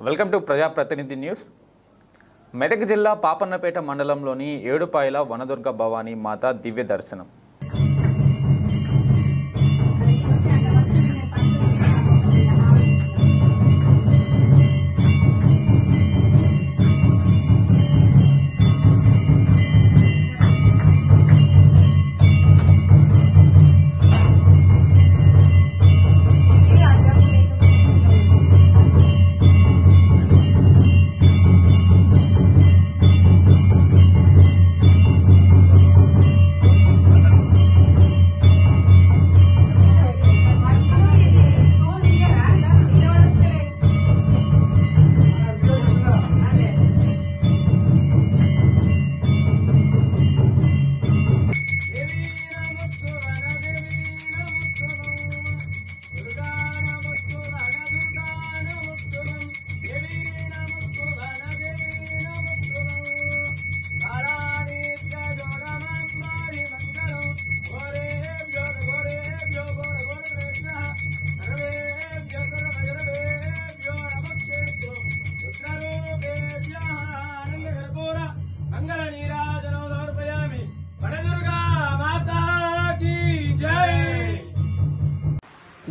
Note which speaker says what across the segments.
Speaker 1: Welcome to ప్రజాప్రతినిధి news. Medak జిల్లా పాపన్నపేట మండలంలోని ఏడుపాయల వనదుర్గ భవానీ మాత దివ్య దర్శనం.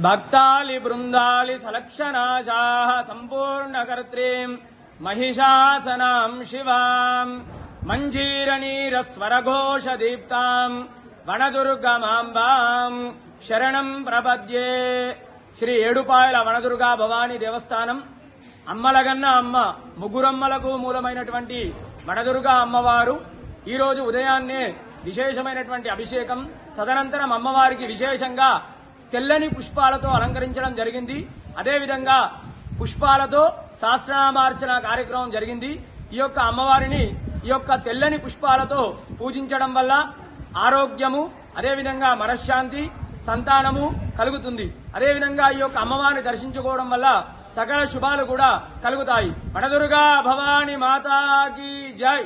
Speaker 2: భక్తాలి బృందాలి సలక్షణాశాః సంపూర్ణకర్త్రీం మహిషాసనాం శివాం మంజీరనీరస్వరఘోషదీప్తాం వనదుర్గమాంబాం శరణం ప్రపద్యే. శ్రీ ఏడుపాయల వనదుర్గా భవానీ దేవస్థానం అమ్మలగన్న అమ్మ, ముగ్గురమ్మలకు మూలమైనటువంటి వనదుర్గా అమ్మవారు ఈరోజు ఉదయాన్నే విశేషమైనటువంటి అభిషేకం, తదనంతరం అమ్మవారికి విశేషంగా తెల్లని పుష్పాలతో అలంకరించడం జరిగింది. అదేవిధంగా పుష్పాలతో సహస్రనామార్చన కార్యక్రమం జరిగింది. ఈ యొక్క అమ్మవారిని ఈ యొక్క తెల్లని పుష్పాలతో పూజించడం వల్ల ఆరోగ్యము, అదేవిధంగా మనశ్శాంతి, సంతానము కలుగుతుంది. అదేవిధంగా ఈ యొక్క అమ్మవారిని దర్శించుకోవడం వల్ల సకల శుభాలు కూడా కలుగుతాయి. వనదుర్గా భవానీ మాతాకి జై.